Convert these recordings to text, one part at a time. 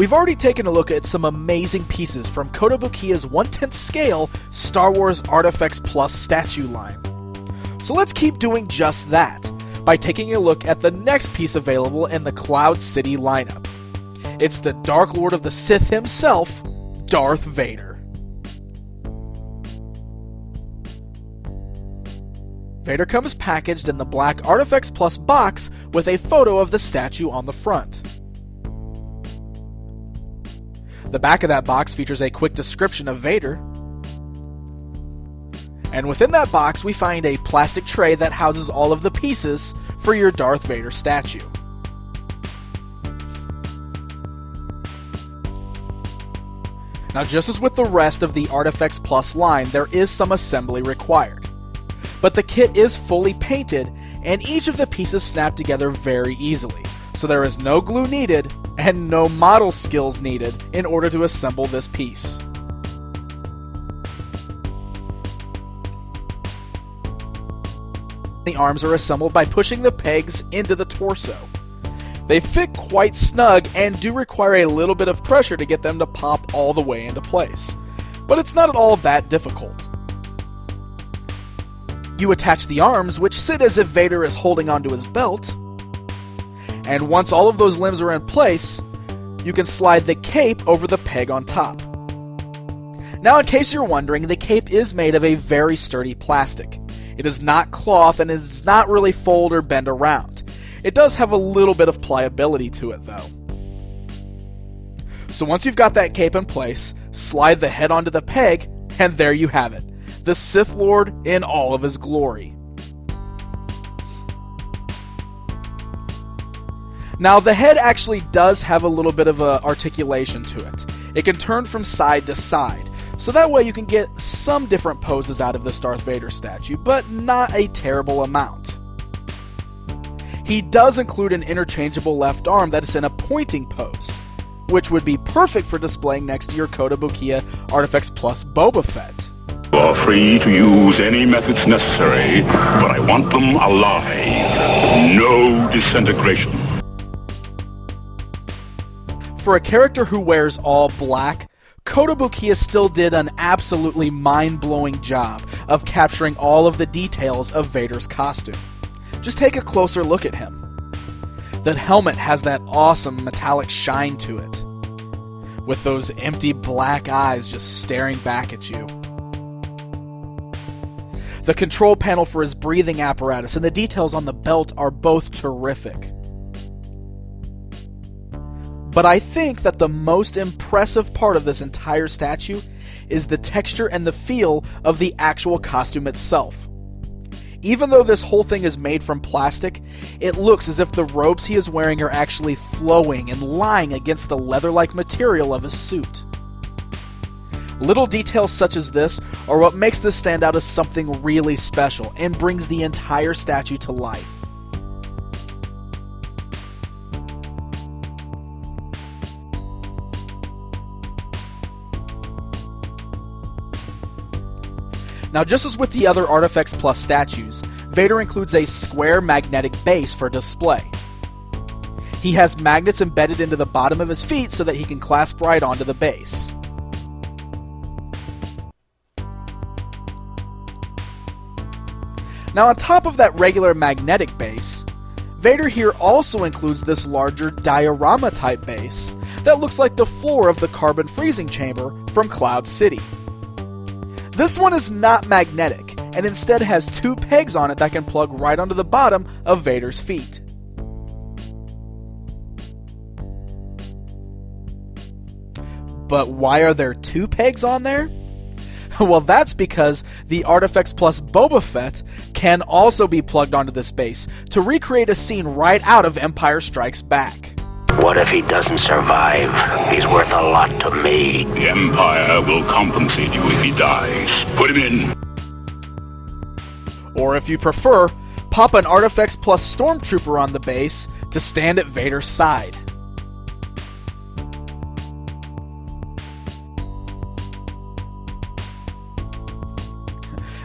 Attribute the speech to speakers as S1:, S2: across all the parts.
S1: We've already taken a look at some amazing pieces from Kotobukiya's 1/10 scale Star Wars ArtFX Plus statue line. So let's keep doing just that, by taking a look at the next piece available in the Cloud City lineup. It's the Dark Lord of the Sith himself, Darth Vader. Vader comes packaged in the black ArtFX Plus box with a photo of the statue on the front. The back of that box features a quick description of Vader. And within that box we find a plastic tray that houses all of the pieces for your Darth Vader statue. Now, just as with the rest of the ArtFX Plus line, there is some assembly required. But the kit is fully painted, and each of the pieces snap together very easily, so there is no glue needed and no model skills needed in order to assemble this piece. The arms are assembled by pushing the pegs into the torso. They fit quite snug and do require a little bit of pressure to get them to pop all the way into place, but it's not at all that difficult. You attach the arms, which sit as if Vader is holding onto his belt, and once all of those limbs are in place, you can slide the cape over the peg on top. Now, in case you're wondering, the cape is made of a very sturdy plastic. It is not cloth and it does not really fold or bend around. It does have a little bit of pliability to it though. So once you've got that cape in place, slide the head onto the peg, and there you have it. The Sith Lord in all of his glory. Now, the head actually does have a little bit of articulation to it. It can turn from side to side, so that way you can get some different poses out of this Darth Vader statue, but not a terrible amount. He does include an interchangeable left arm that is in a pointing pose, which would be perfect for displaying next to your Kotobukiya ArtFX Plus Boba Fett.
S2: You are free to use any methods necessary, but I want them alive. No disintegration.
S1: For a character who wears all black, Kotobukiya still did an absolutely mind-blowing job of capturing all of the details of Vader's costume. Just take a closer look at him. The helmet has that awesome metallic shine to it, with those empty black eyes just staring back at you. The control panel for his breathing apparatus and the details on the belt are both terrific. But I think that the most impressive part of this entire statue is the texture and the feel of the actual costume itself. Even though this whole thing is made from plastic, it looks as if the robes he is wearing are actually flowing and lying against the leather-like material of his suit. Little details such as this are what makes this stand out as something really special and brings the entire statue to life. Now, just as with the other ArtFX Plus statues, Vader includes a square magnetic base for display. He has magnets embedded into the bottom of his feet so that he can clasp right onto the base. Now, on top of that regular magnetic base, Vader here also includes this larger diorama type base that looks like the floor of the carbon freezing chamber from Cloud City. This one is not magnetic, and instead has two pegs on it that can plug right onto the bottom of Vader's feet. But why are there two pegs on there? Well, that's because the ArtFX Plus Boba Fett can also be plugged onto this base to recreate a scene right out of Empire Strikes Back.
S3: What if he doesn't survive? He's worth a lot to me.
S2: The Empire will compensate you if he dies. Put him in.
S1: Or if you prefer, pop an ArtFX Plus Stormtrooper on the base to stand at Vader's side.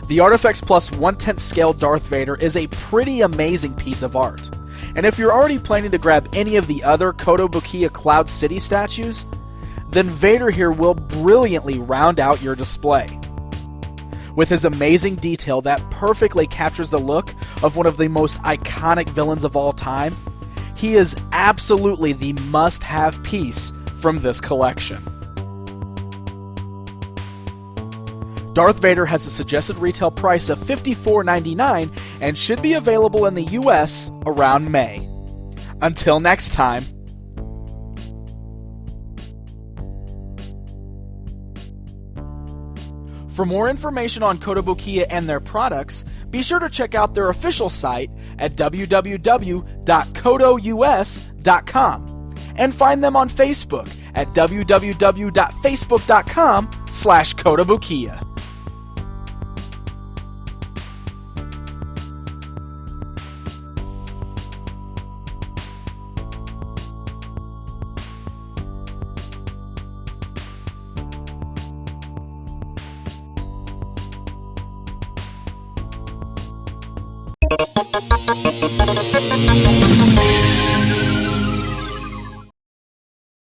S1: The ArtFX Plus 1/10 scale Darth Vader is a pretty amazing piece of art, And if you're already planning to grab any of the other Kotobukiya Cloud City statues, then Vader here will brilliantly round out your display. With his amazing detail that perfectly captures the look of one of the most iconic villains of all time, he is absolutely the must-have piece from this collection. Darth Vader has a suggested retail price of $54.99 and should be available in the US around May. Until next time. For more information on Kotobukiya and their products, be sure to check out their official site at www.kotous.com and find them on Facebook at www.facebook.com/Kotobukiya.